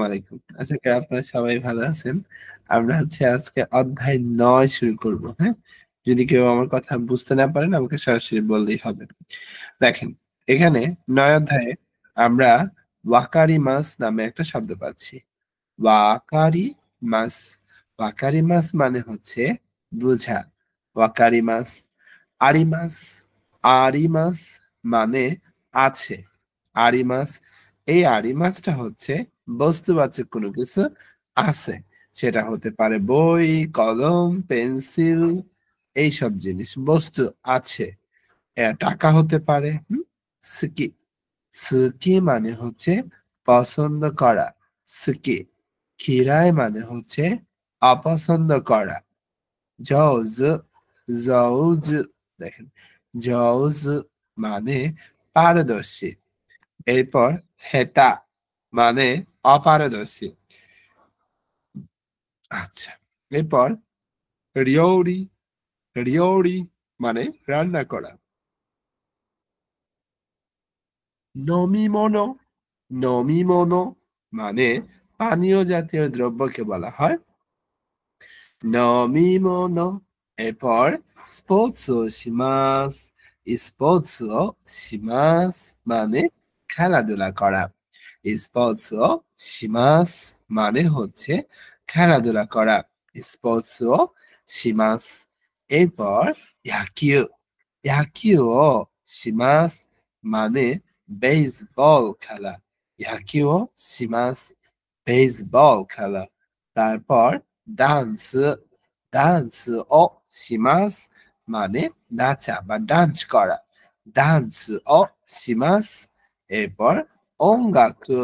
আলাইকুম। আশা করি আপনারা সবাই ভালো আছেন। আমরা আজকে অধ্যায় ৯ শুরু করব, হ্যাঁ? যদি কেউ আমার কথা বুঝতে না পারেন আমাকে সরাসরি বললেই হবে। দেখেন, এখানে ৯ অধ্যায়ে আমরা ওয়াকারিমাস নামে একটা শব্দ পাচ্ছি। ওয়াকারিমাস। ওয়াকারিমাস মানে হচ্ছে বোঝা। ওয়াকারিমাস। আরিমাস। আরিমাস মানে আছে। আরিমাস। এই আরিমাসটা হচ্ছে বস্তুবাচক কোনো কিছু আছে। সেটা হতে পারে বই, কলম, পেন্সিল, এইসব জিনিস বস্তু আছে। টাকা হতে পারে। সুকি। সুকি মানে হচ্ছে পছন্দ করা। সুকি। খিরায় মানে হচ্ছে অপছন্দ করা। জওজ। জওজ। দেখেন, জওজ মানে পারদর্শী। এরপর হেতা মানে অপারদর্শী। আচ্ছা, এরপর রিওরি। রিওরি মানে রান্না করা। নমিমনো। নমিমনো মানে পানীয় জাতীয় দ্রব্যকে বলা হয় নমিমনো। এরপর স্পোর্টস ও শিমাস। স্পোর্টস ও শিমাস মানে খেলাধুলা করা। স্পোর্টস ও শিমাস মানে হচ্ছে খেলাধুলা করা। স্পোর্টস ও শিমাস। এরপর ইয়াকিউ। ইয়াকিউ ও শিমাস মানে বেসবল খেলা। ইয়াকিউ ও শিমাস বেসবল খেলা। তারপর ডান্স। ডান্স ও শিমাস মানে নাচা বা ডান্স করা। ডান্স ও শিমাস। এরপর অঙ্গাকু।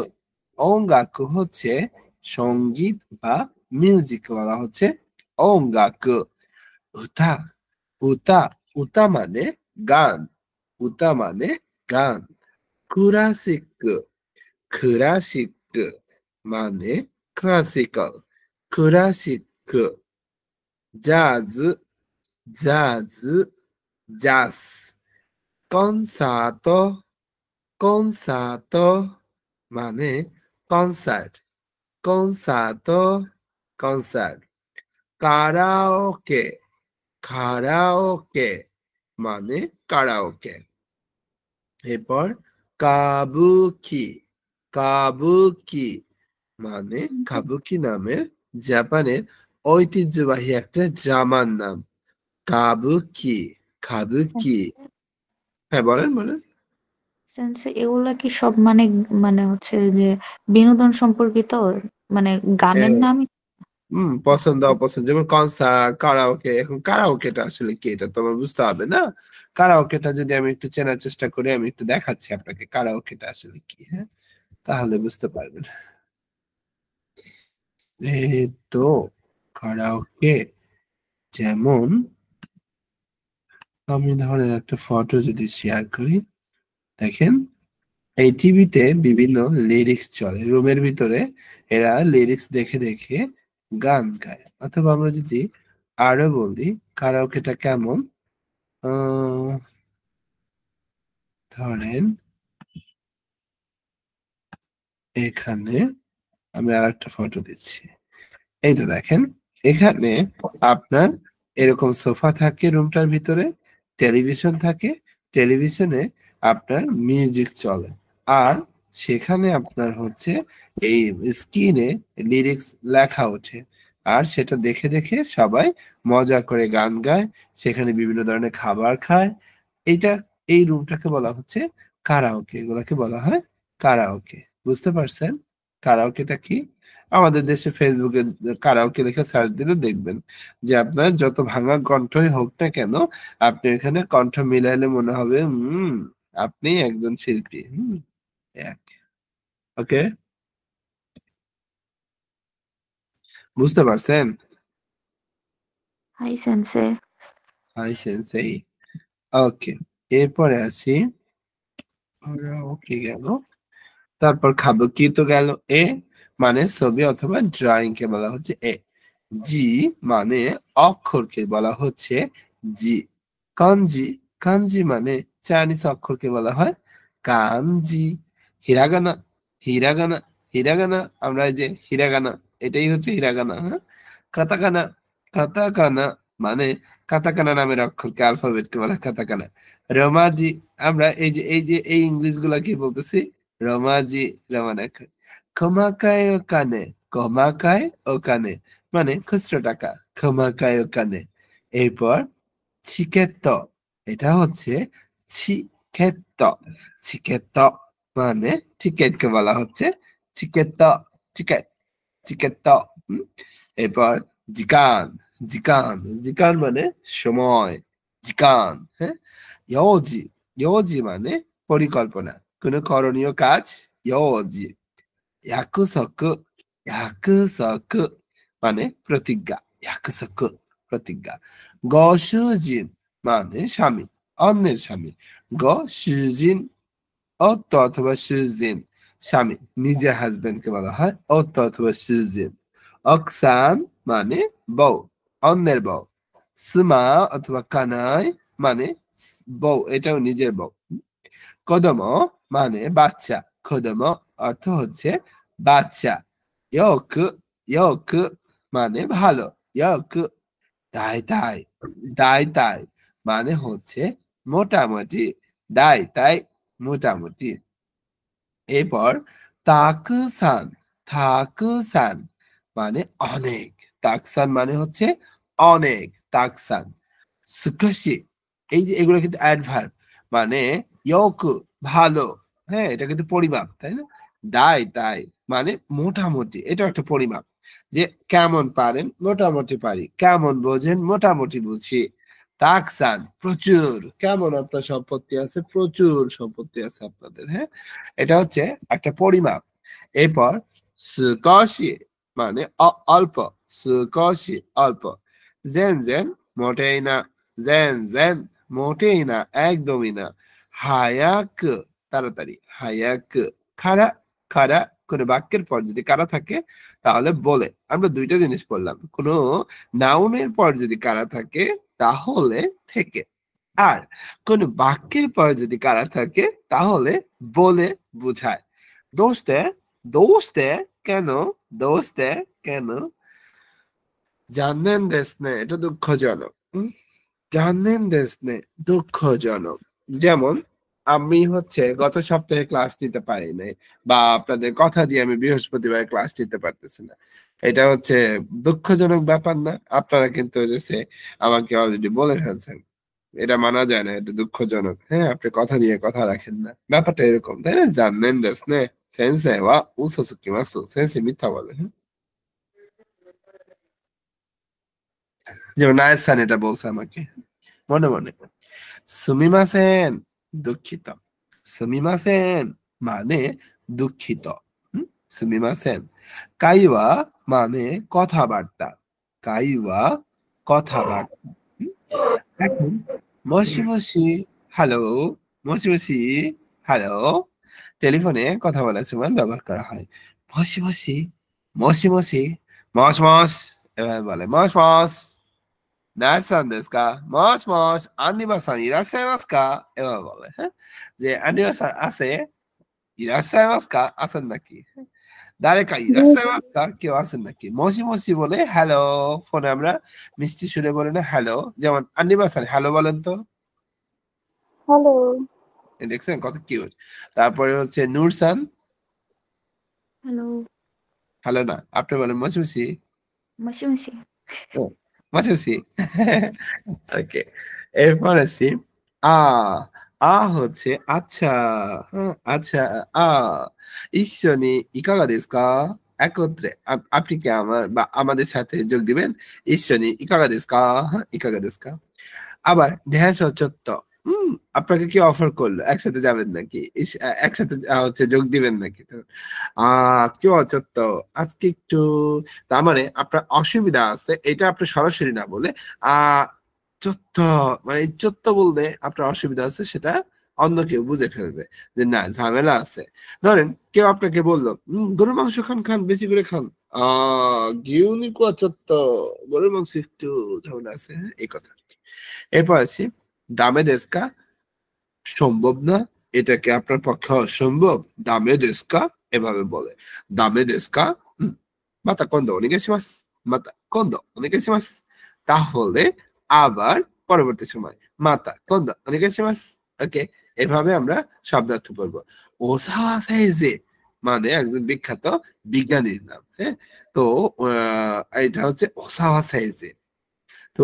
অঙ্গাকু হচ্ছে সঙ্গীত বা মিউজিক বলা হচ্ছে অঙ্গাকু। উতা। উতা। উতা মানে গান। উতা মানে গান। ক্লাসিক। ক্লাসিক মানে ক্লাসিক্যাল। ক্লাসিক। জাজ। জাজ। জাজ। কনসার্টো। কনসার্টো মানে কনসার্ট। কনসার্টো। কনসার্ট। কারাওকে। কারাওকে মানে কারাওকে। এরপর কাবুকি। কাবুকি মানে কাবুকি নামের জাপানের ঐতিহ্যবাহী একটা ড্রামার নাম। কাবুকি। কাবুকি। হ্যাঁ, বলেন বলেন। সেন্সে এগুলা কি সব মানে মানে হচ্ছে যে বিনোদন সম্পর্কিত মানে গানের নাম? পছন্দ অপছন্দ, যেমন কনসার্ট, কারাওকে। এখন কারাওকেটা আসলে কি এটা তোমার বুঝতে হবে না? কারাওকেটা যদি আমি একটু চেনার চেষ্টা করি, আমি একটু দেখাচ্ছি আপনাকে কারাওকেটা আসলে কি, হ্যাঁ? তাহলে বুঝতে পারবেন। এই তো কারাওকে, যেমন আমি ধরেন একটা ফটো যদি শেয়ার করি, দেখেন এই টিভিতে বিভিন্ন লিরিক্স চলে রুমের ভিতরে। এরা লিরিক্স দেখে দেখে গান গায়। অথবা আমরা যদি আরো বলি কারাওকেটা কেমন, আহ, ধরেন এখানে আমি আর একটা ফটো দিচ্ছি। এই তো দেখেন, এখানে আপনার এরকম সোফা থাকে রুমটার ভিতরে, টেলিভিশন থাকে, টেলিভিশনে আপনার মিউজিক চলে। আর সেখানে আপনার হচ্ছে এই স্ক্রিনে লিরিক্স লেখা ওঠে। আর সেটা দেখে দেখে সবাই মজা করে গান গায়, সেখানে বিভিন্ন ধরনের খাবার খায়। এইটা, এই রুমটাকে বলা হচ্ছে কারাওকে। এগুলাকে বলা হয় কারাওকে। বুঝতে পারছেন কারাওকেটা কি? আমাদের দেশে ফেসবুকে কারাওকে লিখে সার্চ দিলে দেখবেন যে আপনার যত ভাঙা কণ্ঠই হোক না কেন, আপনি এখানে কণ্ঠ মিলাইলে মনে হবে আপনি একজন শিল্পী। ওকে, বুঝতে পারছেন? হাই সেন্সে। হাই সেন্সেই। ওকে, এরপরে আসি। ওকে গেল। তারপর খাবো কি তো গেল। এ মানে ছবি অথবা ড্রয়িং কে বলা হচ্ছে এ। জি মানে অক্ষরকে বলা হচ্ছে জি। কাঞ্জি। কাঞ্জি মানে চাইনিজ অক্ষরকে বলা হয় কাঞ্জি। হিরাগানা। হিরাগানা হিরাগানা আমরা এই যে হিরাগানা এটাই হচ্ছে হিরাগানা। হ্যাঁ, কাতাকানা কাতাকানা মানে কাতাকানা নামের অক্ষরকে অ্যালফাবেটকে বলা কাতাকানা। রমাজি আমরা এই ইংলিশ গুলা কি বলতেছি রমাজি রমানা ক্ষমাকায় ও কানে ক্ষমাকায় ও কানে মানে খুচরো টাকা ক্ষমাকায় ও কানে। এরপর চিকেত এটা হচ্ছে চিকেত চিকেত মানে টিকেটকে বলা হচ্ছে চিকেত টিকেট চিকেত। এরপর জিকান জিকান জিকান মানে সময় জিকান। হ্যাঁ, ইয়োজি ইয়োজি মানে পরিকল্পনা কোন করণীয় কাজ ইয়োজি। ইয়াকুসক ইয়াকুসক মানে প্রতিজ্ঞা ইয়াকুসক প্রতিজ্ঞা। গসুজিন মানে স্বামী অন্যের স্বামী গসুজিন অত্ত অথবা সুজিন স্বামী নিজের হাজবেন্ডকে বলা হয় অত্ত অথবা সুজিন। অক্সান মানে বউ অন্যের বউ। সুমা অথবা কানাই মানে বউ এটাও নিজের বউ। কদম মানে বাচ্চা কদম অর্থ হচ্ছে বাচ্চা। ইয়োক ইয়োক মানে ভালো ইয়োক। দাই তাই দাই তাই মানে হচ্ছে মোটামুটি দাই তাই মোটামুটি। এরপর তাকুসান তাকুসান মানে অনেক তাকসান মানে হচ্ছে অনেক তাকসান। সুকসি এই যে এগুলো কিন্তু অ্যাডভার্ব মানে ইয়োকু ভালো। হ্যাঁ, এটা কিন্তু পরিমাপ তাই না। দাই তাই মানে মোটামুটি এটা একটা পরিমাপ যে কেমন পারেন মোটামুটি পারি কেমন বোঝেন মোটামুটি বুঝি। তাকসান প্রচুর কেমন আপনার সম্পত্তি আছে প্রচুর সম্পত্তি আছে আপনাদের। হ্যাঁ, এটা হচ্ছে একটা পরিমাপ। এরপর সুকসি মানে অল্প সুকসি অল্প। জেন জেন মোটেই না জেন জেন মোটেই না একদমই না। হায়াক তাড়াতাড়ি হায়াক। খারা খারা কোন বাক্যের পর যদি কারা থাকে তাহলে বলে আমরা দুইটা জিনিস বললাম কোন নাউনের পর যদি কারা থাকে তাহলে থেকে আর কোন বাক্যের পর যদি কারা থাকে তাহলে বলে বুঝায়। দোস্তে দোস্তে কেন দোস্তে কেন জানেন দেশনে এটা দুঃখজনক। জানেন দেশনে দুঃখজনক। যেমন আমি হচ্ছে গত সপ্তাহে ক্লাস নিতে পারি নাই বা আপনাদের কথা দিয়ে আমি বৃহস্পতিবার ক্লাস নিতে পারতেছি না। এটা হচ্ছে দুঃখজনক ব্যাপার না? আপনারা কিন্তু আমাকে অলরেডি বলে ফেলছেন এটা মানা যায় না এটা দুঃখজনক। হ্যাঁ, আপনি কথা দিয়ে কথা রাখেন না ব্যাপারটা এরকম তাই না। জানেন দেশনে সেন্সে ওয়া উসোসুকিমাসু সেন্সে মিথ্যা বলে। হ্যাঁ, যেমন নায়াস সান এটা বলছে আমাকে মনে মনে। সুমিমাসেন দুঃখিত সুমিমাসেন মানে দুঃখিত। সুমিমাসেন। কাইওয়া মানে কথাবার্তা কাইওয়া কথাবার্তা। হুম, এখন মসি মসি হ্যালো মসি মসি হ্যালো টেলিফোনে কথা বলার সময় ব্যবহার করা হয়। মসি মসি মসি মসি মস মস এভাবে বলে মস মস। নাইসান দেশু কা? মস মস আন্নিবা-সান ইরাশ্বাইমাসু কা? এভাবে বলে। হ্যাঁ, যে আন্নিবা-সান আছে ইরাশ্বাইমাসু কা? আছেন নাকি? দারেকা ইরাশ্বাইমাসু কা? কেউ আছেন নাকি? মসি মসি বলে হ্যালো ফোনে আমরা মিষ্টি সুরে বলি না হ্যালো। যেমন আন্নিবা-সান হ্যালো বলেন তো। হ্যালো দেখছেন কত কিউট। তারপরে হচ্ছে নূরসান হ্যালো হ্যালো না আপনি বলেন মসি মসি। মাসি মাসি ও মসি মসি। ওকে, এরপর আছি আ আ হচ্ছে আচ্ছা। হ্যাঁ, আচ্ছা আ ঈশ্বনী ইকাগা দেশু কা? একত্রে আপনি কি আমার বা আমাদের সাথে যোগ দিবেন? ঈশ্বনী ইকাগা দেশু কা? হ্যাঁ, ইকাগা দেশু কা? আবার ঢেঁস চত্ব আপনাকে কি অফার করলো একসাথে যাবেন নাকি একসাথে হচ্ছে যোগ দিবেন নাকি তো কি অচত্ব আজকে একটু তার মানে আপনার অসুবিধা আছে এটা আপনি সরাসরি না বলে চত্ব মানে এই চত্ব বলতে আপনার অসুবিধা আছে সেটা অন্য কেউ বুঝে ফেলবে যে না ঝামেলা আছে। ধরেন কেউ আপনাকে বললো গরুর মাংস খান খান বেশি করে খান গিউনি কুয়া চত্ব গরুর মাংস একটু ঝামেলা আছে। হ্যাঁ, এই কথা আর কি। এরপর আছি দামে দেশকা সম্ভব না এটাকে আপনার পক্ষে অসম্ভব দামে দেশকা এভাবে বলে দামে দেস্কা মাতা কোন্দো অনিগেশিমাস মাতা কোন্দো অনিগেশিমাস তাহলে আবার পরবর্তী সময় মাতা কোন্দো অনিগেশিমাস ওকে এভাবে আমরা শব্দার্থ পড়বো ওসাওয়া সেইজে মানে একজন বিখ্যাত বিজ্ঞানীর নাম হ্যাঁ তো এটা হচ্ছে ওসাওয়া সেইজে তো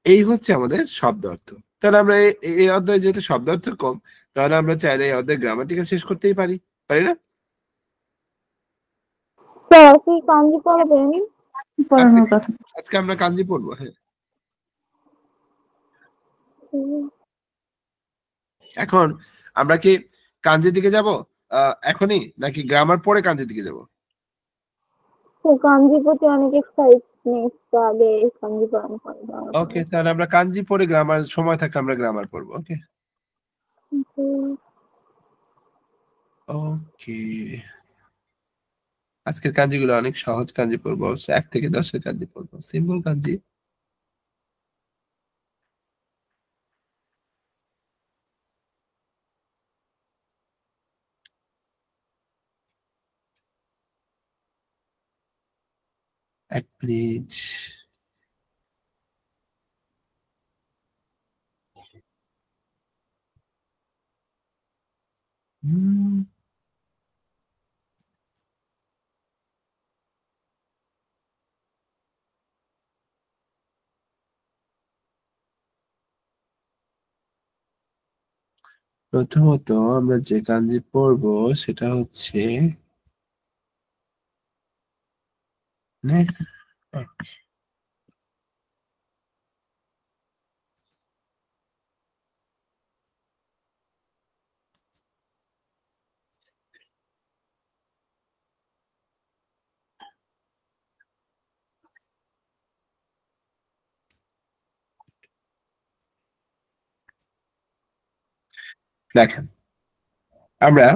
এই হচ্ছে আমাদের শব্দ অর্থ তাহলে আমরা এই অধ্যায়ে যেহেতু শব্দ অর্থ কম তাহলে আমরা চাইলে এই অধ্যায় গ্রামাটিক্যাল শেষ করতেই পারি পারি না স্যার কি কাঞ্জি পড়াবেন? আজকে পড়ানোর কথা আজকে আমরা কাঞ্জি পড়বো হ্যাঁ এখন আমরা কি কাঞ্জির দিকে যাব এখনই নাকি গ্রামার পরে কাঞ্জির দিকে যাব কাঞ্জির প্রতি অনেক এক্সাইটমেন্ট, তো আগে কাঞ্জি পড়ানো করে দেওয়া ওকে তাহলে আমরা কাঞ্জি পরে গ্রামার সময় থাকলে আমরা গ্রামার পড়বো ওকে ওকে আজকের কাঞ্জিগুলো অনেক সহজ কাঞ্জি পড়বো 1 থেকে 10-এর কাঞ্জি পড়বো সিম্পল কাঞ্জি এক মিনিট প্রথমত আমরা যে কাঞ্জি পড়বো সেটা হচ্ছে দেখেন আমরা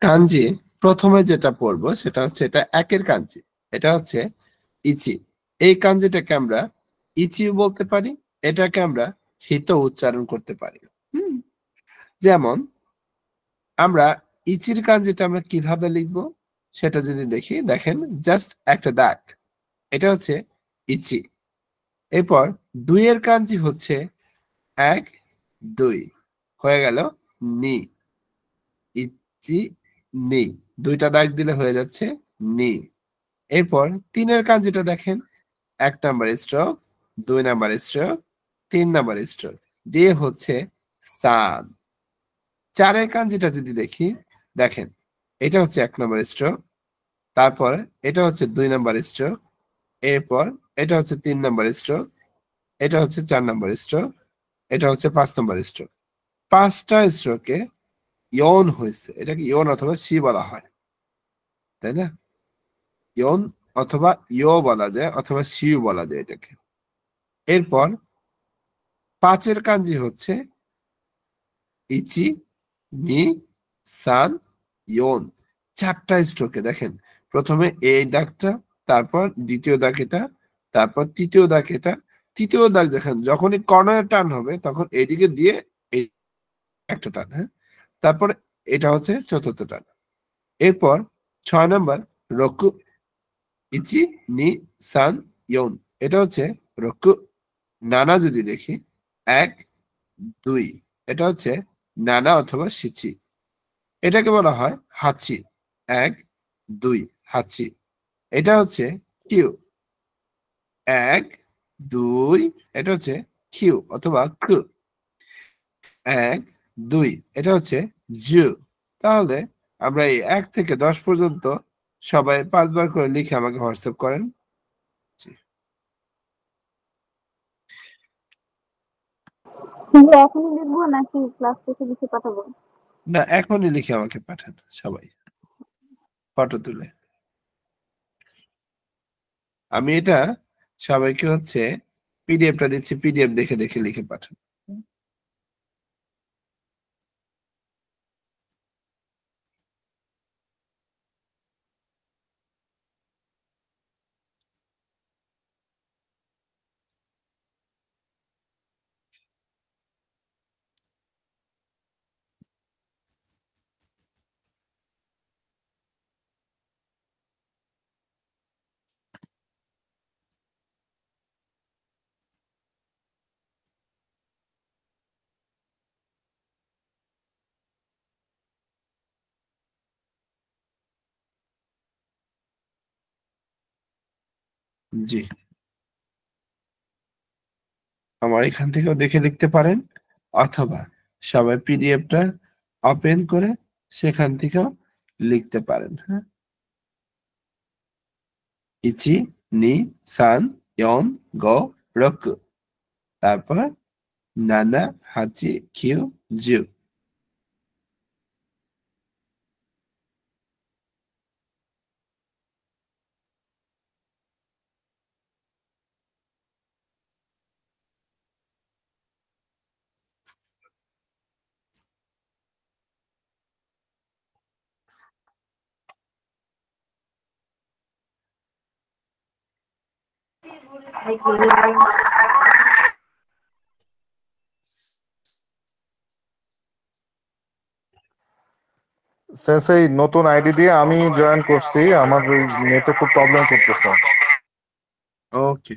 কাঞ্জি প্রথমে যেটা পড়বো সেটা হচ্ছে এটা একের কাঞ্জি এটা হচ্ছে ইচি এই কাঞ্জিটাকে আমরা ইচিও বলতে পারি এটাকে আমরা হিত উচ্চারণ করতে পারি যেমন আমরা ইচির কাঞ্জিটা আমরা কিভাবে লিখবো সেটা যদি দেখি দেখেন জাস্ট একটা দাগ এটা হচ্ছে ইচি এরপর 2-এর কাঞ্জি হচ্ছে 1 2 হয়ে গেল নি ইচি নি 2টা দাগ দিলে হয়ে যাচ্ছে নি এরপর 3-এর কাঞ্জিটা দেখেন 1 number stroke 2 number stroke 3 number stroke দিয়ে হচ্ছে সান 4-এর কাঞ্জিটা যদি দেখি দেখেন এটা হচ্ছে 1 নাম্বার স্ট্রোক তারপর এটা হচ্ছে 2 নাম্বার স্ট্রোক এরপর এটা হচ্ছে 3 নাম্বার স্ট্রোক এটা হচ্ছে 4 নাম্বার স্ট্রোক এটা হচ্ছে 5 নাম্বার স্ট্রোক 5টা স্ট্রোকে ইয়ন হয়েছে এটাকে ইয়ন অথবা সি বলা হয় তাই না ইয়ন অথবা ইয় বলা যায় অথবা সিউ বলা যায় এটাকে এরপর 5-এর কাঞ্জি হচ্ছে ইচি নি সান ইয়ন 4টা স্ট্রোকে দেখেন প্রথমে এই দাগটা তারপর দ্বিতীয় দাগ এটা তারপর তৃতীয় দাগ এটা তৃতীয় দাগ দেখেন যখনই কর্নারে টান হবে তখন এইদিকে দিয়ে এই একটা টান হ্যাঁ তারপর এটা হচ্ছে চতুর্থ টান এরপর 6 নাম্বার রকু ইচি নি সান ইয়ন এটা হচ্ছে রকু নানা যদি দেখি 1 2 এটা হচ্ছে নানা অথবা সিচি এটাকে বলা হয় হাচি 1 2 হাচি এটা হচ্ছে কিউ 1 2 এটা হচ্ছে কিউ অথবা কু 1 2 এটা হচ্ছে জু তাহলে আমরা এই 1 থেকে 10 পর্যন্ত সবাই 5 বার করে লিখে আমাকে হোয়াটসঅ্যাপ করেন এখনই লিখবো নাকি ক্লাস শেষে লিখে পাঠাবো? না এখনই লিখে আমাকে পাঠান সবাই ফটো তুলে আমি এটা সবাইকে হচ্ছে পিডিএফটা দিচ্ছি পিডিএফ দেখে দেখে লিখে পাঠান জি, আমার এখান থেকেও দেখে লিখতে পারেন, অথবা সবাই পিডিএফটা ওপেন করে সেখান থেকেও লিখতে পারেন। হ্যাঁ, ইচি, নি, সান, ইয়ন, গো, রকু, তারপর নানা, হাচি, কিউ, জিউ। সেন্সেই নতুন আইডি দিয়ে আমি জয়েন করছি, আমার নেটে খুব প্রবলেম করতেছে। ওকে,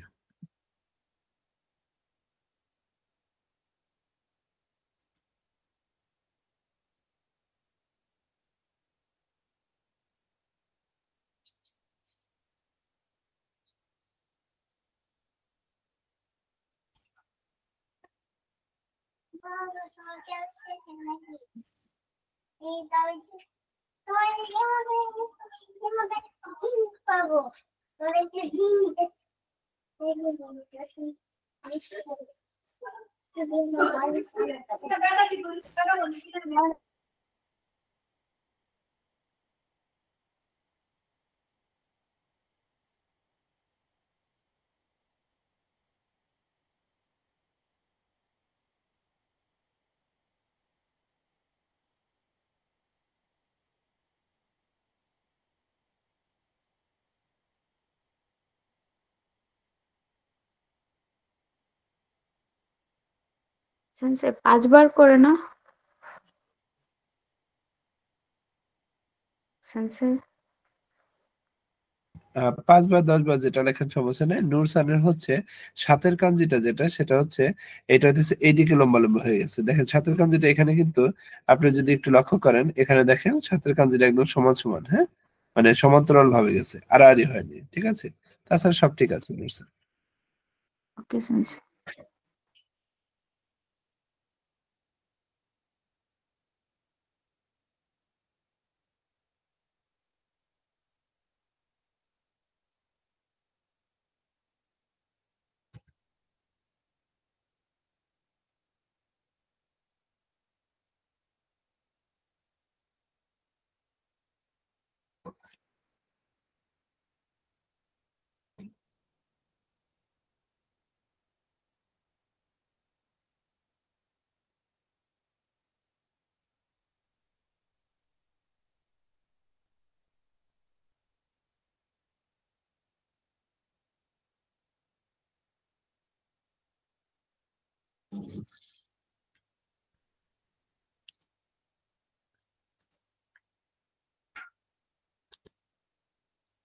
সেন্সে 5 বার করে না? সেন্সে 5 বার 10 বার যেটা লেখার সমস্যা নেই। নূর সানের হচ্ছে সাতের কাঞ্জিটা যেটা, সেটা হচ্ছে এটা হচ্ছে এইদিকে লম্বা লম্বা হয়ে গেছে। দেখেন সাতের কাঞ্জিটা এখানে কিন্তু আপনি যদি একটু লক্ষ্য করেন, এখানে দেখেন সাতের কাঞ্জিটা একদম সমান সমান, হ্যাঁ, মানে সমান্তরাল ভাবে গেছে, আড়াআড়ি হয়নি। ঠিক আছে, তাছাড়া সব ঠিক আছে নূর সান। ওকে সেন্সে।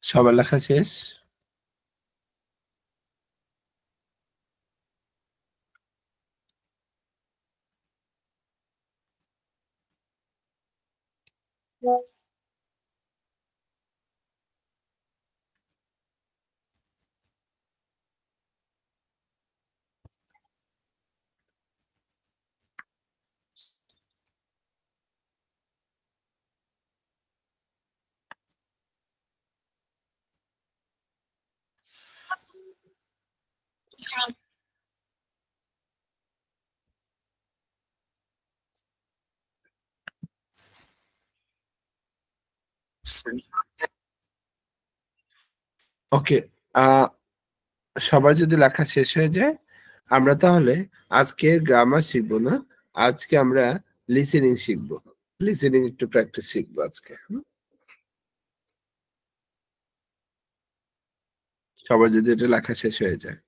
সবার লেখা শেষ? ওকে, সবার যদি লেখা শেষ হয়ে যায়, আমরা তাহলে আজকে গ্রামার শিখবো না, আজকে আমরা লিসেনিং শিখবো। লিসেনিং একটু প্র্যাকটিস শিখবো আজকে। সবার যদি এটা লেখা শেষ হয়ে যায়।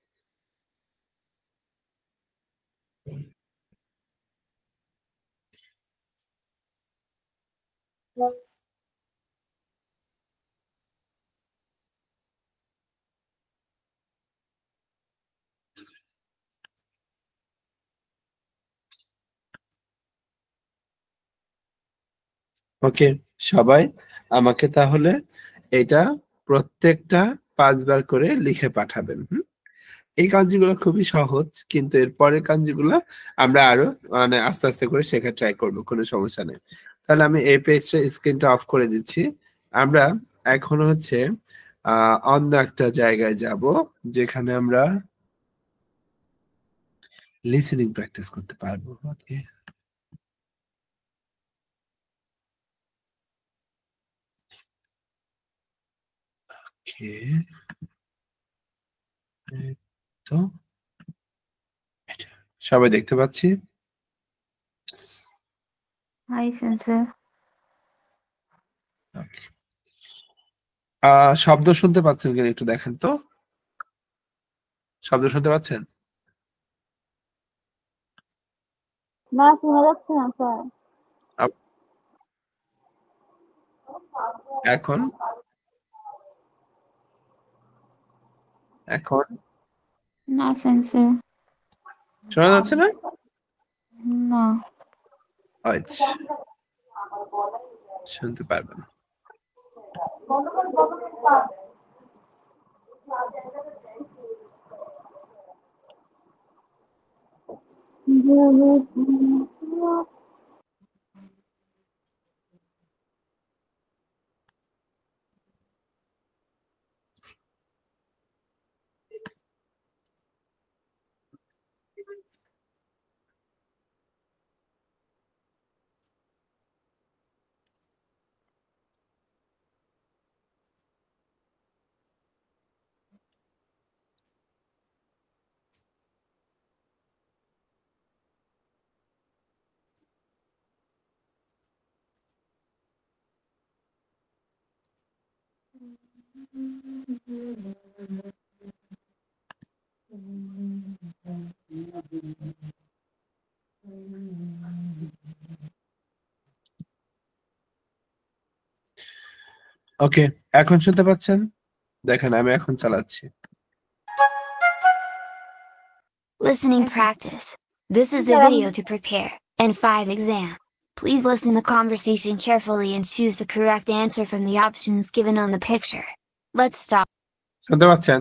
ওকে, সবাই আমাকে তাহলে এটা প্রত্যেকটা 5 বার করে লিখে পাঠাবেন। এই কাঞ্জিগুলো খুবই সহজ, কিন্তু এর পরের কাঞ্জিগুলো আমরা আরো মানে আস্তে আস্তে করে শেখার ট্রাই করব, কোনো সমস্যা নেই। তাহলে আমি এই পেজটা স্ক্রিনটা অফ করে দিচ্ছি। আমরা এখন হচ্ছে অন্য একটা জায়গায় যাব যেখানে আমরা লিসেনিং প্র্যাকটিস করতে পারবো। ওকে, ওকে, তো এটা সবাই দেখতে পাচ্ছি। High sensor. Okay. শব্দ শুনতে পাচ্ছেন কিনা একটু দেখেন তো, শব্দ শুনতে পাচ্ছেন? না, শোনা যাচ্ছে না স্যার। এখন এখন না সেন্সর। শোনা যাচ্ছে না? না। আচ্ছা, শুনতে পারবেন। ওকে, এখন শুনতে পাচ্ছেন? দেখেন আমি এখন চালাচ্ছি। Listening practice. This is a video to prepare N5 exam. Please listen the conversation carefully and choose the correct answer from the options given on the picture. Let's start. শুনতে পাচ্ছেন?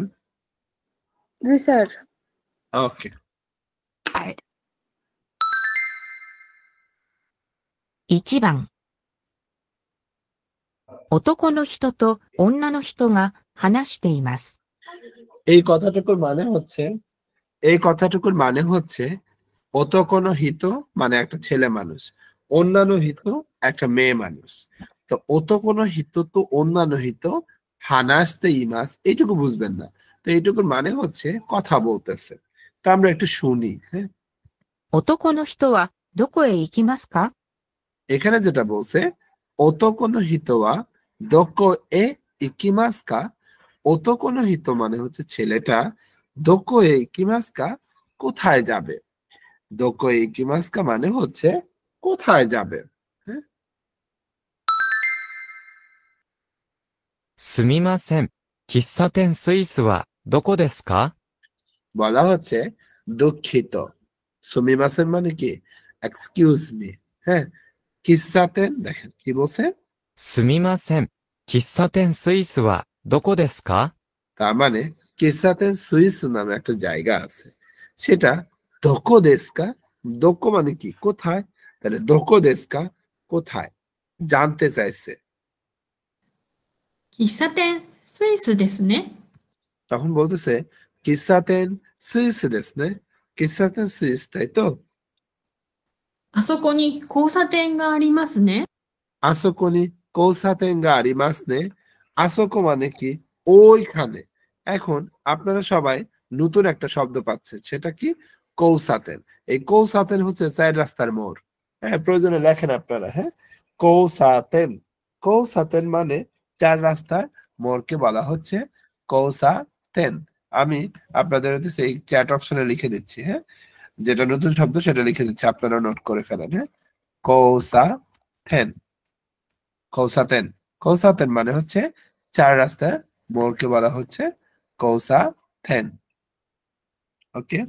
জি স্যার। ওকে, 1番男の人と女の人が話しています。 এই কথাটুকুর মানে হচ্ছে, এই কথাটুকুর মানে হচ্ছে অত কোনো হিত মানে একটা ছেলে মানুষ, অন্যান্য হিত একটা মেয়ে মানুষ। তো অত কোনো হিত তো অন্যান্য হিত হানাস্তে ইমাস, এইটুকু বুঝবেন না। তো এইটুকুর মানে হচ্ছে কথা বলতেছে। তো আমরা একটু শুনি। হ্যাঁ, 男の人はどこへ行きますか？ এখানে যেটা বলছে অত কোনো হিতওয়া দোকো এ ইকিমাসকা, অত কোনো হিত মানে হচ্ছে ছেলেটা, দোকো এ ইকিমাসকা কোথায় যাবে, দোকো এ ইকিমাসকা মানে হচ্ছে কোথায় যাবে। হ্যাঁ, すみません。喫茶店スイスはどこですか？ বলা হচ্ছে দুঃখিত। সুমিমাসেন মানে কি এক্সকিউজ মি। হ্যাঁ, কিসাতেন দেখেন কি বলছে, すみません。喫茶店スイスはどこですか？ তার মানে কিসাতেন সুইস নামে একটা জায়গা আছে, সেটা দোকো দেশকা। দোকো মানে কি কোথায়, তাহলে দোকো দেশকা কোথায়, জানতে চাইছে। 喫茶店スイスですね。 তখন বলতেছে কিসাতেন সুইস দেশ নে, কিসাতেন সুইস তাই তো। あそこに交差点がありますね。 আসোকোনি কৌসাতেন গা আরিমাস নে, আসোকো মানে কি ওইখানে। এখন আপনারা সবাই নতুন একটা শব্দ পাচ্ছেন, সেটা কি কৌসাতেন। এই কৌসাতেন হচ্ছে 4 রাস্তার মোড়। হ্যাঁ, প্রয়োজনে লেখেন আপনারা। হ্যাঁ, কৌসাতেন, কৌসাতেন মানে 4 রাস্তার মোড়কে বলা হচ্ছে কৌসাতেন। আমি আপনাদের হচ্ছে এই চ্যাট অপশনে লিখে দিচ্ছি। হ্যাঁ, যেটা নতুন শব্দ সেটা লিখে দিচ্ছি, আপনারা নোট করে ফেলেন। হ্যাঁ, কৌসাতেন, কৌসাতেন, কৌসাতেন মানে হচ্ছে 4 রাস্তার মোড়কে বলা হচ্ছে কৌসাতেন। ওকে,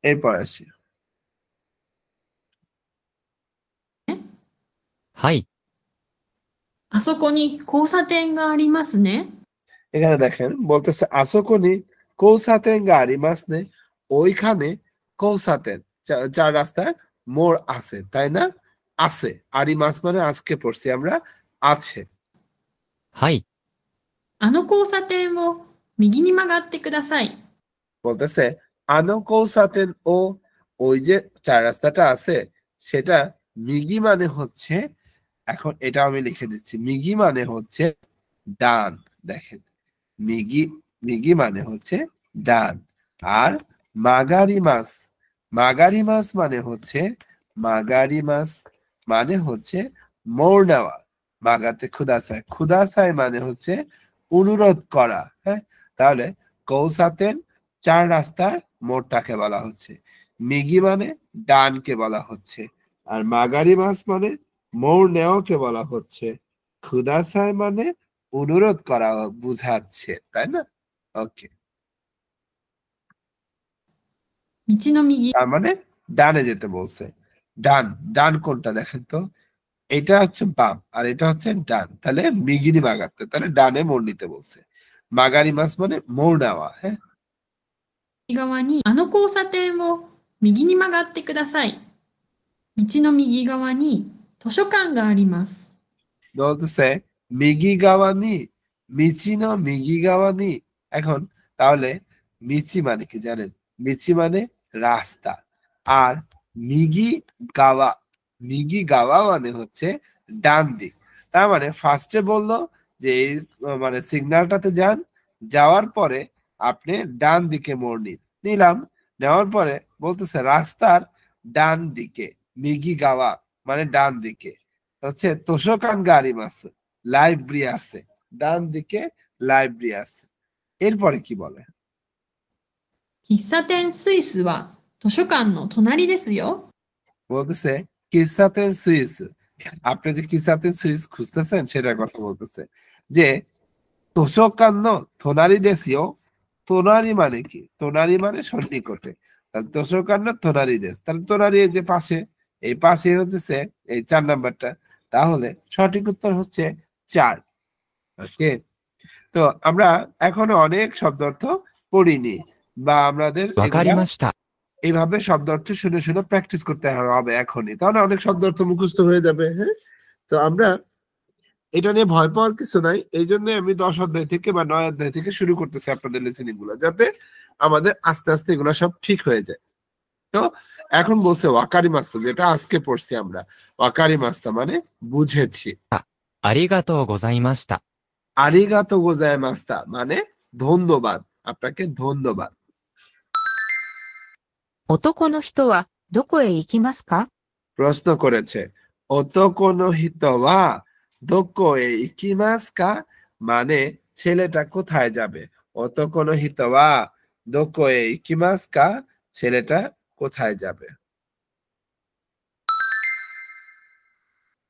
এরপর আসি। はい。あそこに交差点がありますね。এখানে দেখেন বলতেছে আসোকনি কৌসাতেন গাড়ি মাসনে, ওইখানে কৌসাতেন চার রাস্তার মোড় আছে, তাই না? আছে, আরিমাস মানে আজকে পড়ছি আমরা আছে। はい。あの交差点を右に曲がってください。 বলতেছে আনো কৌসাতেন ও, ওই যে চার রাস্তাটা আছে সেটা মিগি মানে হচ্ছে, এখন এটা আমি লিখে দিচ্ছি, মিগি মানে হচ্ছে ডান। দেখেন মিগি, মিগি মানে হচ্ছে ডান। আর মাগারি মাস, মাগারি মাস মানে হচ্ছে, মাগারি মাস মানে হচ্ছে মোড় নেওয়া। মাগাতে খুদাসাই, খুদাসাই মানে হচ্ছে অনুরোধ করা। হ্যাঁ, তাহলে কৌসাতেন চার রাস্তার মোড়টাকে বলা হচ্ছে, মিগি মানে ডানকে বলা হচ্ছে, আর মাগারি মাস মানে মোড় নেওয়াকে বলা হচ্ছে, খুদাসাই মানে অনুরোধ করা বুঝাচ্ছে, তাই না? ওকে, 道の右、 তার মানে ডানে যেতে বলছে। ডান, ডান কোনটা দেখেন তো, এটা হচ্ছে বাম আর এটা হচ্ছে ডান, তাহলে মিগিনি মাগাতে, তাহলে ডানে মোড় নিতে বলছে। মাগারি মাস মানে মোড় নেওয়া। হ্যাঁ, 右側に、あの交差点を右に曲がってください。道の右側に図書館があります。 বলতেছে মিগি গাওয়ানি, মিচিনো মিগি গাওয়ানি। এখন তাহলে মিচি মানে কি জানেন? মিচি মানে রাস্তা, আর মিগি গাওয়া, মিগি গাওয়া মানে হচ্ছে ডান দিক। তার মানে ফার্স্টে বললো যে এই মানে সিগন্যালটাতে যান, যাওয়ার পরে আপনি ডান দিকে মোড় নিন, নিলাম, নেওয়ার পরে বলতেছে রাস্তার ডান দিকে, মিগি গাওয়া মানে ডান দিকে হচ্ছে তোষকান গাড়ি আছে, লাইব্রেরি আছে, ডান দিকে লাইব্রেরি আছে। এরপরে কি বলে? 喫茶店スイスは図書館の隣ですよ。 বলতেছে কিসাতেন সুইস, আপনি যে কিসাতেন সুইস খুঁজতেছেন সেটার কথা বলতেছে, যে তোষকান্ন থোনারি দেশীয়, তোনারি মানে কি? তোনারি মানে সন্নিকটে, তাহলে তোষকান্ন তোনারি দেশ, তাহলে তোনারি যে পাশে, এই পাশে হচ্ছে এই 4 নাম্বারটা, তাহলে সঠিক উত্তর হচ্ছে 4। ওকে, তো আমরা এখনো অনেক শব্দার্থ পড়িনি, বা আমাদের わかり এগুলা ました。 এইভাবে শব্দার্থ শুনে শুনে প্র্যাকটিস করতে হবে এখনই, তাহলে অনেক শব্দার্থ মুখস্থ হয়ে যাবে। হ্যাঁ, তো আমরা এটা নিয়ে ভয় পাওয়ার কিছু নাই, এই জন্য আমি 10 অধ্যায় থেকে বা 9 অধ্যায় থেকে শুরু করতেছি আপনাদের লিসেনিং গুলো, যাতে আমাদের আস্তে আস্তে এগুলো সব ঠিক হয়ে যায়। তো এখন বলছে ওয়াকারি মাস্তা, যেটা আজকে পড়ছি আমরা, ওয়াকারি মাস্তা মানে বুঝেছি। ありがとうございました。 আরিগাতো গোজায় মাস্তা মানে ধন্যবাদ, আপনাকে ধন্যবাদ। 男の人はどこへ行きますか？ প্রশ্ন করেছে ওতোকো নো হিতো ওয়া দোকো এ ইকিমাসু কা, মানে ছেলেটা কোথায় যাবে। ওতোকো নো হিতো ওয়া দোকো এ ইকিমাসু কা, ছেলেটা কোথায় যাবে।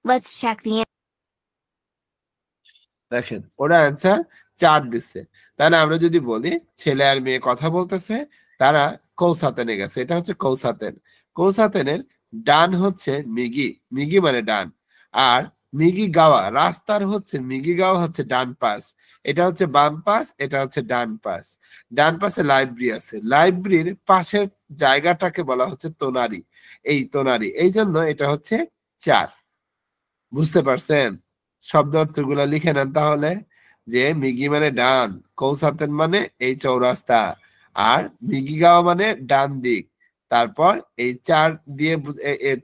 Let's check the answer. দেখেন ওরা অ্যান্সার 4 দিচ্ছে, তাহলে আমরা যদি বলি ছেলে আর মেয়ে কথা বলতেছে, তারা কৌসাতেনে গেছে, এটা হচ্ছে কৌসাতেন। কৌসাতেনের ডান হচ্ছে মিগি, মিগি মানে ডান, আর মিগি গাওয়া রাস্তার হচ্ছে, মিগি গাওয়া হচ্ছে ডান পাশ, এটা হচ্ছে বাম পাশ, এটা হচ্ছে ডান পাশ। ডান পাশে লাইব্রেরি আছে, লাইব্রেরির পাশের জায়গাটাকে বলা হচ্ছে তোনারি, এই তোনারি, এই জন্য এটা হচ্ছে 4। বুঝতে পারছেন? শব্দ অর্থগুলা লিখে নেন তাহলে, যে মিগি মানে ডান, কৌসাতেন মানে এই চৌরাস্তা, আর মিগি গাওয়া মানে ডান দিক, তারপর এই 4 দিয়ে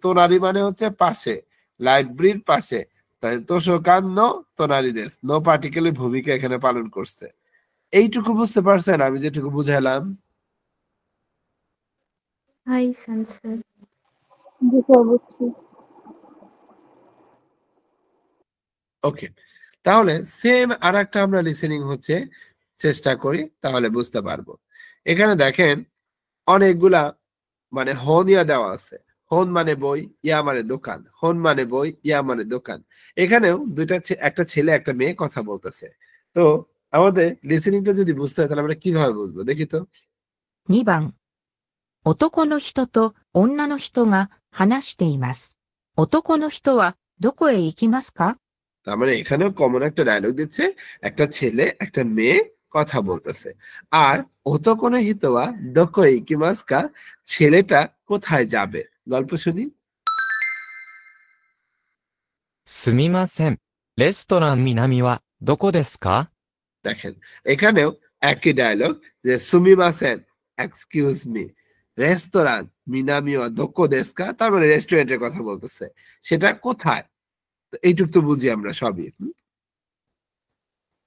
তোনারি মানে হচ্ছে পাশে, লাইব্রেরির পাশে, তাই তোষকান নো তোনারি দেশ, নো পার্টিকুলার ভূমিকা এখানে পালন করছে। এইটুকু বুঝতে পারছেন আমি যেটুকু বুঝাইলাম? Hi sir. জি স্যার, বুঝছি। ওকে, তাহলে সেম আর একটা আমরা লিসেনিং হচ্ছে চেষ্টা করি, তাহলে বুঝতে পারবো। এখানে দেখেন অনেকগুলা মানে হন ইয়া দেওয়া আছে, হন মানে বই, ইয়া মানে দোকান, হন মানে বই, ইয়া মানে দোকান। এখানেও একটা ছেলে একটা মেয়ে কথা বলতেছে। তো আমাদের লিসেনিংটা যদি বুঝতে হয় তাহলে আমরা কিভাবে বুঝবো দেখি তো। 2番。男の人と女の人が話しています。男の人はどこへ行きますか？ তার মানে এখানেও কমন একটা ডায়লগ দিচ্ছে, একটা ছেলে একটা মেয়ে কথা বলতেছে। আর ওতোকোনো হিতোয়া দোকো ইকিমাসকা, ছেলেটা কোথায় যাবে? গল্প শুনি। すみません。レストラン南はどこですか？ দেখেন এখানেও একই ডায়লগ, যে সুমিমাসেন, এক্সকিউজ মি, রেস্তোরাঁ মিনামিও দোকো দেস্কা, তার মানে রেস্টুরেন্টের কথা বলতেছে, সেটা কোথায়? তো এইটুক তো বুঝি আমরা সবই।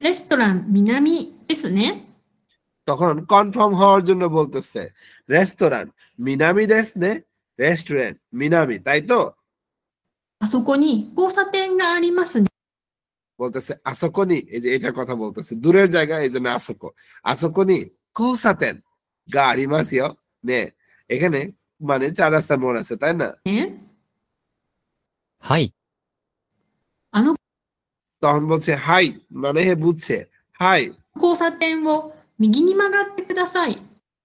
レストラン南ですね。 তখন কনফার্ম হওয়ার জন্য বলতেছে রেস্তোরাঁ মিনামি দেস নে, রেস্টুরেন্ট মিনামি, তাই তো? あそこに交差点がありますね。 বলতেছে আসোকোনি, এই যে এটার কথা বলতেছে, দূরের জায়গা, এই জন্য আসোকো। আসোকোনি কৌসাতেন গা আরিমাসিও নে, এখানে মানে 4 রাস্তার মোড় আছে, তাই না? はい。 あの তখন বলছে হাই, মানে হে বুঝছে, হাই। 交差点を右に曲がってください。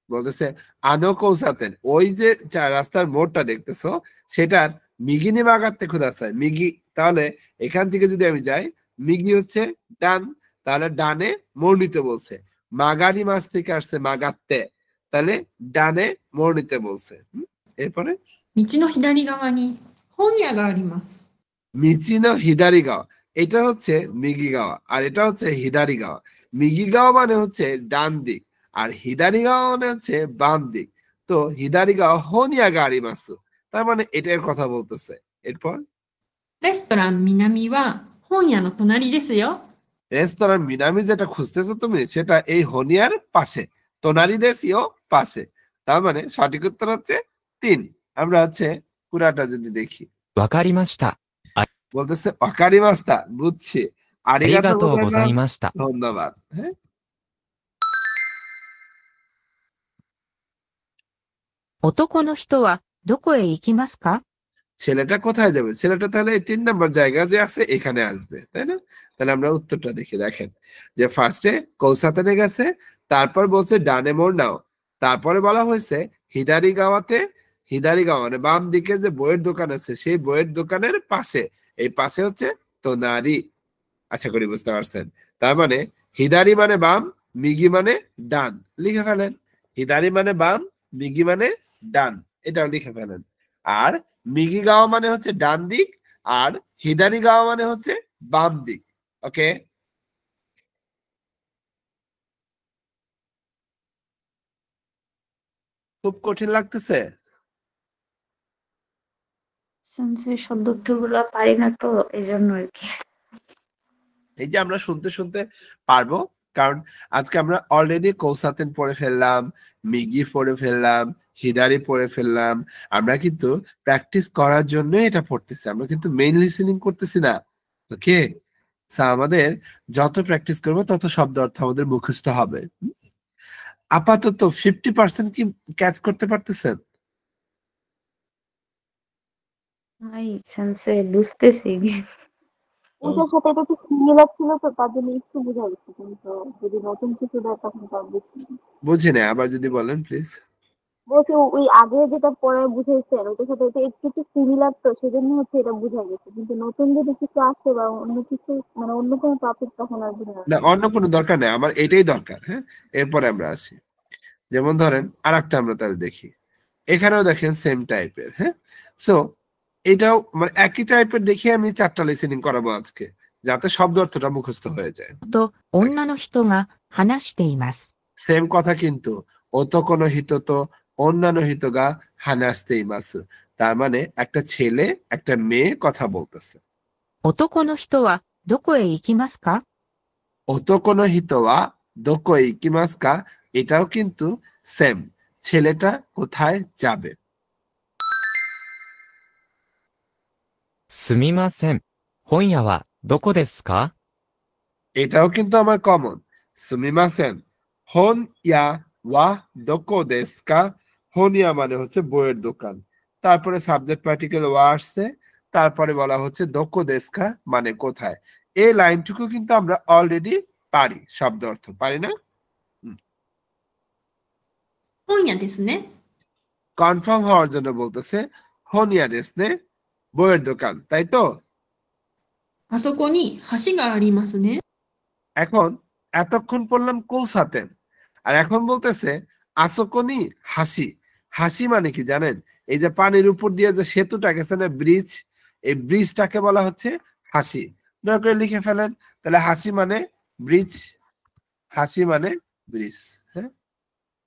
বলতেছে আনো কৌসাতেন, ওই যে 4 রাস্তার মোড়টা দেখতেছো সেটার মিগিনি মাগাতে খুদাসায়, মিগি, তাহলে এখান থেকে যদি আমি যাই, মিগি হচ্ছে ডান, তাহলে ডানে মোড় নিতে বলছে। মাগারি মাছ থেকে আসছে মাগাতে, তাহলে ডানে মোড় নিতে বলছে। এরপরে 道の左側に本屋があります。 মিচিনো হিদারি গাওয়া, এটা হচ্ছে মিগি গাওয়া আর এটা হচ্ছে হিদারি গাওয়া। মিগি গাওয়া মানে হচ্ছে ডান দিক, আর হিদারি গাওয়া মানে হচ্ছে বাম দিক। তো হিদারি গাওয়া হনিয়া গাড়ি মাসু, তার মানে এটার কথা বলতেছে। এরপর レストラン南は本屋の隣ですよ。 রেস্তোরাঁ মিনামি যেটা খুঁজতেছো তুমি, সেটা এই হনিয়ার পাশে, তোনারি দেশিও পাশে। তার মানে সঠিক উত্তর হচ্ছে 3। আমরা হচ্ছে পুরাটা যদি দেখি, わかりました。 বলতেছে অকারি মাস্তা, বুঝছি, あり আরিগাতো がとうござい গোজাইমাস, ました。 ধন্যবাদ। হ্যাঁ, 男の人はどこへ行きますか？ ছেলেটা কোথায় যাবে? ছেলেটা তাহলে এই 3 নম্বর জায়গা যে আছে এখানে আসবে, তাই না? তাহলে আমরা উত্তরটা দেখি। দেখেন যে ফার্স্টে কৌসাতেনে গেছে, তারপর বলছে ডানে মোড় নাও, তারপরে বলা হয়েছে হিদারি গাওয়াতে, হিদারি গাওয়া মানে বাম দিকে যে বইয়ের দোকান আছে সেই বইয়ের দোকানের পাশে, এই পাশে হচ্ছে তোনারি। আশা করি বুঝতে পারছেন। তার মানে হিদারি মানে বাম, মিগি মানে ডান, লিখে ফেলেন। হিদারি মানে বাম, মিগি মানে ডান, এটাও লিখে ফেলেন। আর মিগি গাওয়া মানে হচ্ছে ডান দিক, আর হিদারি গাওয়া মানে হচ্ছে বাম দিক। ওকে, খুব কঠিন লাগতেছে? সেন্সে শব্দ উত্তরগুলো পারি না তো, এই জন্য আর কি। এই যে আমরা শুনতে শুনতে পারবো, কারণ আজকে আমরা অলরেডি কৌসাতেন পড়ে ফেললাম, মিগি পড়ে ফেললাম, হিদারি পড়ে ফেললাম। আমরা কিন্তু প্র্যাকটিস করার জন্য এটা পড়তেছি, আমরা কিন্তু মেইন লিসেনিং করতেছি না। ওকে, আমাদের যত প্র্যাকটিস করবো তত শব্দ অর্থ আমাদের মুখস্থ হবে। আপাতত 50% কি ক্যাচ করতে পারতেছেন? ভাই সেন্সে বুঝতেছি। ওটার সাথে এটা একটু সিমিলার ছিল তো, তার জন্য একটু বোঝা গেছে, কিন্তু যদি নতুন কিছু দেয় তখন তার বুঝছি না। বুঝি না, আবার যদি বলেন প্লিজ। বলছে ওই আগে যেটা পরে বুঝাইছেন ওটার সাথে এটা একটু একটু সিমিলার, তো সেজন্য হচ্ছে এটা বোঝা গেছে, কিন্তু নতুন যদি কিছু আসে বা অন্য কিছু মানে অন্য কোনো টপিক তখন আর বোঝা না, অন্য কোনো দরকার নেই, আমার এটাই দরকার। হ্যাঁ, এরপরে আমরা আসি। যেমন ধরেন আরেকটা আমরা তাহলে দেখি, এখানেও দেখেন সেম টাইপের। হ্যাঁ, সো এটাও মানে একই টাইপের দেখে আমি 4টা লিসেনিং করাবো আজকে, যাতে শব্দ অর্থটা মুখস্থ হয়ে যায়। と女の人が話しています。 সেম কথা কিন্তু ওতোকোনো হিত তো অন্যান্য হিত গা হানাস্তে ইমাসু, তার মানে একটা ছেলে একটা মেয়ে কথা বলতেছে। 男の人はどこへ行きますか？ ওতোকোনো হিত ওয়া দোকো ইকিমাসকা, এটাও কিন্তু সেম, ছেলেটা কোথায় যাবে। すみません。本屋はどこですか？ এটাও কিন্তু আমার কমন। সুমিমাসেন, হন ইয়া ওয়া দোকো দেস্কা, হনিয়া মানে হচ্ছে বইয়ের দোকান, তারপরে সাবজেক্ট পার্টিকেল ওয়া আসছে, তারপরে বলা হচ্ছে দোকো দেস্কা মানে কোথায়। এই লাইনটুকু কিন্তু আমরা অলরেডি পারি, শব্দ অর্থ পারি না? 本屋ですね。 কনফার্ম হওয়ার জন্য বলতেছে হনিয়া দেসনে, বইয়ের দোকান, তাই তো? あそこに橋がありますね。 এখন এতক্ষণ পড়লাম কৌসাতেন, আর এখন বলতেছে আসোকনি হাসি। হাসি মানে কি জানেন? এই যে পানির উপর দিয়ে যে সেতুটা গেছে না, ব্রিজ, এই ব্রিজটাকে বলা হচ্ছে হাসি। দয়া করে লিখে ফেলেন। তাহলে হাসি মানে ব্রিজ, হাসি মানে ব্রিজ। হ্যাঁ,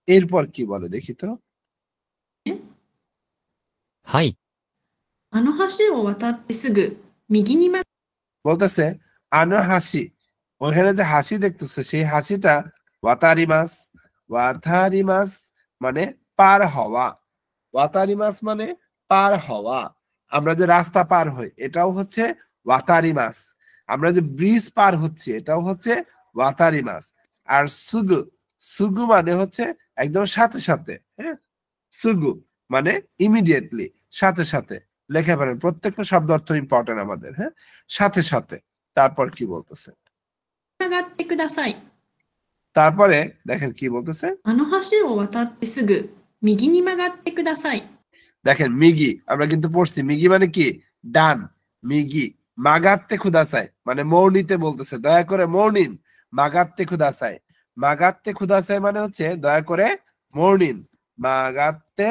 এরপর কি বলে দেখি তো। はい。あの橋を渡ってすぐ右に曲が বলতেছে আনো হাসি, ওখানে যে হাসি দেখতেছে সেই হাসিটা ওয়াতারিমাস। ওয়াতারিমাস মানে পার হওয়া। ওয়াতারিমাস মানে পার হওয়া। আমরা যে রাস্তা পার হই এটাও হচ্ছে ওয়াতারিমাস। আমরা যে ব্রিজ পার হচ্ছি এটাও হচ্ছে ওয়াতারিমাস। আর সুগু, সুগু মানে হচ্ছে একদম সাথে সাথে। হ্যাঁ, সুগু মানে ইমিডিয়েটলি, সাথে সাথে। লেখা পারেন, প্রত্যেকটা শব্দ অর্থ ইম্পর্টেন্ট আমাদের। হ্যাঁ, সাথে সাথে। তারপর কি বলতেছে? ってください。 তারপরে দেখেন কি বলতেছে। あの橋を渡ってすぐ右に曲がってください。 দেখেন মিগি আমরা কিন্তু পড়ছি, মিগি মানে কি? ডান। মিগি মাগাত্তে খুদাসাই মানে মৌনিতে বলতেছে, দয়া করে মর্নিং। মাগাত্তে খুদাসাই, মাগাত্তে খুদাসাই মানে হচ্ছে দয়া করে মর্নিং। মাগাত্তে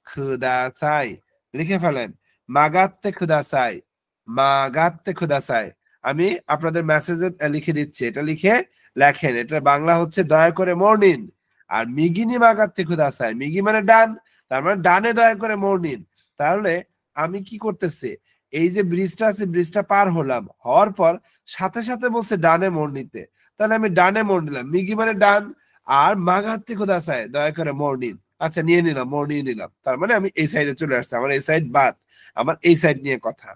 খুদাসাই লিখে ফেলেন। মাগাত্তে খুদাসাই, মাগাত্তে খুদাসাই। আমি আপনাদের মেসেজে লিখে দিচ্ছি, এটা লিখে লেখেন। এটা বাংলা হচ্ছে দয়া করে মর্নিং। আর মিগিনি মাগাত্তে খুদাসাই, মিগি মানে ডান, তার মানে ডানে দয়া করে মর্নিং। তাহলে আমি কি করতেছি, এই যে ব্রিজটা আছে ব্রিজটা পার হলাম, হওয়ার পর সাথে সাথে বলছে ডানে মোড় নিতে। তাহলে আমি ডানে মোড় নিলাম, মিগি মানে ডান, আর মাগাত্তে খুদাসাই দয়া করে মর্নিং। আচ্ছা নিয়ে নিলাম, মোড় নিয়ে নিলাম। তার মানে আমি এই সাইডে চলে আসছি, আমার এই সাইড বাদ, আমার এই সাইড নিয়ে কথা।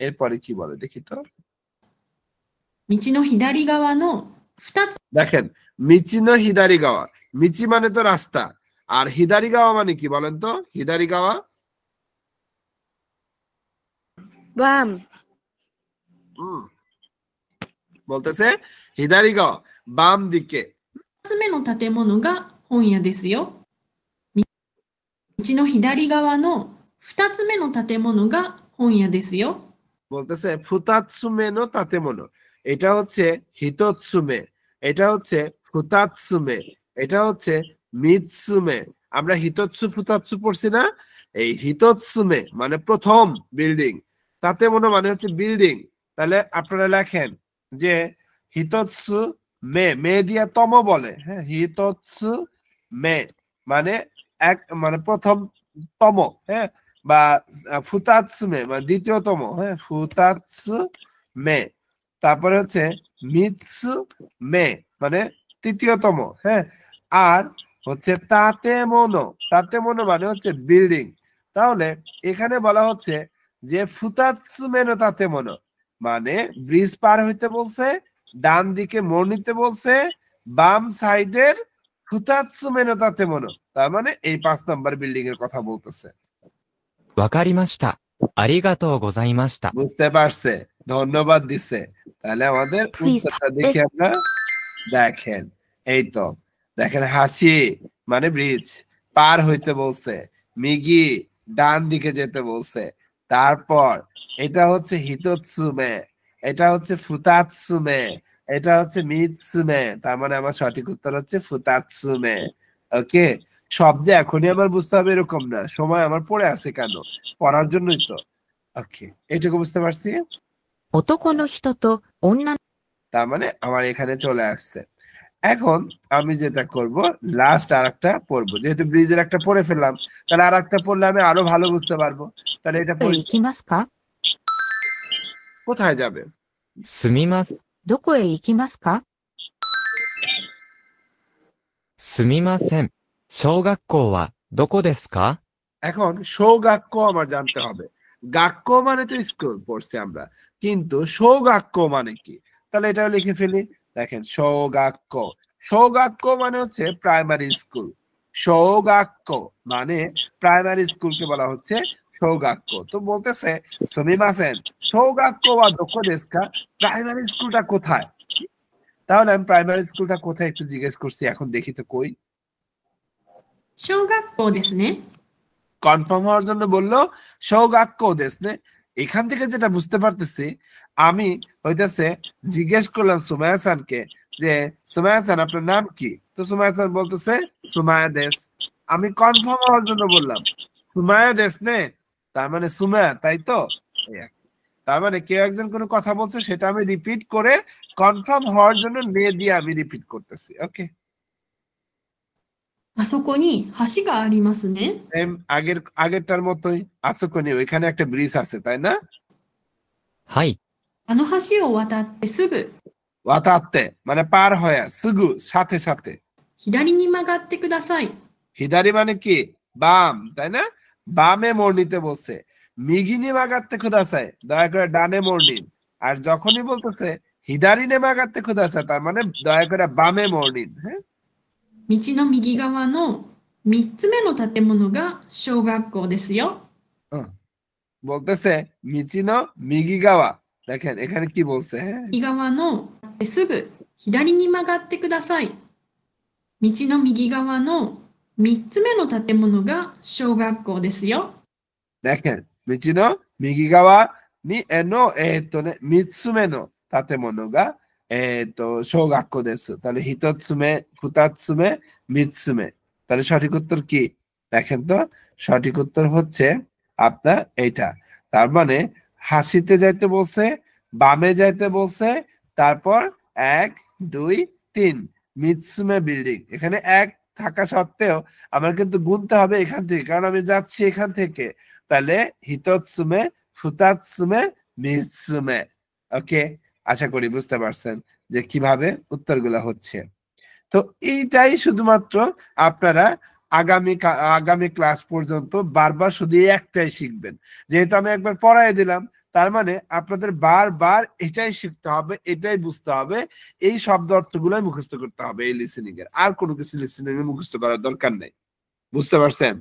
এরপরে কি বলে দেখি তো। 道の左側の2つ দেখেন মিচিনো হিদারি গাওয়া, মিচি মানে তো রাস্তা, আর হিদারি গাওয়া মানে কি বলেন তো? হিদারি গাওয়া বাম। বলতেছে হিদারি গাওয়া বাম দিকে। つ目の建物が本屋ですよ。道の左側の2つ目の建物が本屋ですよ。 বলতেছে ফুতাৎসুমে নো তাতেমনো, এটা হচ্ছে হিতোৎসুমে, এটা হচ্ছে ফুতাৎসুমে, এটা হচ্ছে মিৎসুমে। আমরা হিতোৎসু ফুতাৎসু পড়ছি না? এই হিতোৎসুমে মানে প্রথম বিল্ডিং, তাতেমনো মানে হচ্ছে বিল্ডিং। তাহলে আপনারা লেখেন যে হিতোৎসু মে, মে দিয়া তম বলে। হ্যাঁ, হিতোৎসু মে মানে এক মানে প্রথম তম। হ্যাঁ, বা ফুতাৎসুমে মানে দ্বিতীয়তম। হ্যাঁ, ফুতাৎসুমে। তারপরে হচ্ছে মিৎসু মে মানে তৃতীয়তম। হ্যাঁ, আর হচ্ছে তাতেমনো, তাতেমনো মানে হচ্ছে বিল্ডিং। তাহলে এখানে বলা হচ্ছে যে ফুতাৎসুমেনো তাতেমনো মানে ব্রিজ পার হইতে বলছে, ডান দিকে মোড় নিতে বলছে, বাম সাইডের ফুতাৎসুমেনো তাতেমনো, তার মানে এই 5 নম্বর বিল্ডিং এর কথা বলতেছে। わかりました。ありがとうございました。 বুঝতে পারছে, ধন্যবাদ দিছে। তাহলে আমাদের Please উত্তরটা দেখি আমরা। দেখেন এই তো, দেখেন হাসি মানে ব্রিজ পার হইতে বলছে, মিগি ডান দিকে যেতে বলছে। তারপর এটা হচ্ছে হিতোৎসুমে, এটা হচ্ছে ফুতাৎসুমে, এটা হচ্ছে মিৎসুমে। তার মানে আমার সঠিক উত্তর হচ্ছে ফুতাৎসুমে। ওকে, সব যে এখনই আমার বুঝতে হবে এরকম না, সময় আমার পড়ে আছে কেন, পড়ার জন্যই তো। ওকে, এইটুকু বুঝতে পারছি। 男の人と女の তার মানে আমার এখানে চলে আসছে। এখন আমি যেটা করব, লাস্ট আর একটা পড়বো, যেহেতু ব্রিজের একটা পড়ে ফেললাম, তাহলে আর একটা পড়লে আমি আরো ভালো বুঝতে পারবো। তাহলে এটা 人へ পড়ি। 行きますか？ কোথায় যাবে? すみます。どこへ行きますか？すみません。小学校はどこですか？ এখন সৌগাক্য আমার জানতে হবে। গাক্য মানে তো স্কুল পড়ছি আমরা, কিন্তু সৌগাক্য মানে কি? তাহলে এটা লিখে ফেলি। দেখেন সৌগাক্য, সৌগাক্য মানে হচ্ছে প্রাইমারি স্কুল। সৌগাক্য মানে প্রাইমারি স্কুলকে বলা হচ্ছে সৌগাক্য। তো বলতেছে সুমিমাসেন সৌগাক্য বা দোকো দেশু কা, প্রাইমারি স্কুলটা কোথায়? তাহলে আমি প্রাইমারি স্কুলটা কোথায় একটু জিজ্ঞেস করছি, এখন দেখি তো কই। 小学校ですね。 কনফার্ম হওয়ার জন্য বললো সৌগাক্য দেশ নে, এখান থেকে যেটা বুঝতে পারতেছি, আমি হইতেছে জিজ্ঞেস করলাম সুমাইয়া সানকে যে সুমাইয়া সান আপনার নাম কি, তো সুমাইয়া সান বলতেছে সুমাইয়া দেশ। আমি কনফার্ম হওয়ার জন্য বললাম সুমাইয়া দেশ নে, তার মানে সুমাইয়া, তাই তো? এই আর কি। তার মানে কেউ একজন কোনো কথা বলছে, সেটা আমি রিপিট করে কনফার্ম হওয়ার জন্য নে দিয়ে আমি রিপিট করতেছি। ওকে, あそこに橋がありますね。 আগেরটার মতোই আসুকনি, ওইখানে একটা ব্রিজ আছে, তাই না? はい。あの橋を渡ってすぐ ওয়াতাতে মানে পার হয়ে, সুগু সাথে সাথে, 左に曲がってください。 হিদারি মানে কি বাম, তাই না? বামে মোড় নিতে বলছে। মিগিনি মাগাতে খুদাসায়, দয়া করে ডানে মোড় নিন। আর যখনই বলতেছে হিদারিনে মাগাতে খুদাসায়, তার মানে দয়া করে বামে মোড় নিন। হ্যাঁ, 道の右側の3つ目の建物が小学校ですよ。 বলতেছে মিচিনো মিগি গাওয়া, দেখেন এখানে কি বলছে, হ্যাঁ, 右側のすぐ左に曲がってください。道の右側の3つ目の建物が小学校ですよ。 দেখেন মিচিনো মিগি গাওয়া নি এনো নে মিৎসুমে নো তাতেমনো গা শৌগাক্য দেশু, তাহলে হিতৎসুমে ফুতাৎসুমে মিৎসুমে, তাহলে সঠিক উত্তর কি? দেখেন তো, সঠিক উত্তর হচ্ছে আপনার এইটা। তার মানে হাসিতে যাইতে বলছে, বামে যাইতে বলছে, তারপর 1 2 3 মিৎসুমে বিল্ডিং। এখানে 1 থাকা সত্ত্বেও আমার কিন্তু গুনতে হবে এখান থেকে, কারণ আমি যাচ্ছি এখান থেকে। তাহলে হিতৎসুমে ফুতাৎসুমে মিৎসুমে। ওকে, আশা করি বুঝতে পারছেন যে কিভাবে উত্তরগুলো হচ্ছে। তো এইটাই শুধুমাত্র আপনারা আগামী ক্লাস পর্যন্ত বারবার শুধু এই একটাই শিখবেন। যেহেতু আমি একবার পড়াই দিলাম, তার মানে আপনাদের বারবার এটাই শিখতে হবে, এটাই বুঝতে হবে, এই শব্দ অর্থগুলোই মুখস্থ করতে হবে এই লিসেনিং এর। আর কোনো কিছু লিসেনিং এর মুখস্থ করার দরকার নেই। বুঝতে পারছেন?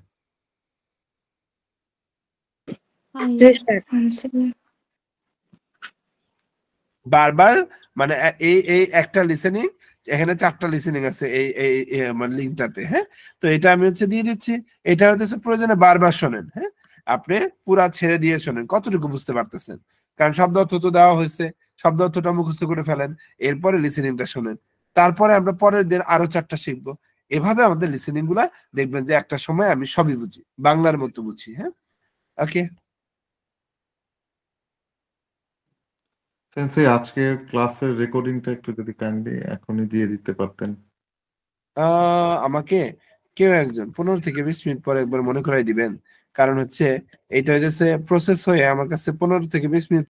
বারবার মানে এই একটা লিসেনিং, এখানে 4টা লিসেনিং আছে এই মানে লিঙ্কটাতে। হ্যাঁ, তো এটা আমি দিয়ে দিচ্ছি। এটা হচ্ছে প্রয়োজনে বারবার শোনেন। হ্যাঁ, আপনি পুরা ছেড়ে দিয়ে শোনেন কতটুকু বুঝতে পারতেছেন, কারণ শব্দ অর্থ তো দেওয়া হয়েছে, শব্দ অর্থটা মুখস্থ করে ফেলেন, এরপরে লিসেনিংটা শোনেন, তারপরে আমরা পরের দিন আরো 4টা শিখবো। এভাবে আমাদের লিসেনিং গুলা দেখবেন যে একটা সময় আমি সবই বুঝি, বাংলার মতো বুঝি। হ্যাঁ, ওকে। সেন্সেই আজকের ক্লাসের রেকর্ডিংটা একটু যদি কাইন্ডলি এখনই দিয়ে দিতে পারতেন। আমাকে কেউ একজন 15 থেকে 20 মিনিট পরে একবার মনে করাই দিবেন, কারণ হচ্ছে এইটা হচ্ছে প্রসেস হয়ে আমার কাছে 15 থেকে 20 মিনিট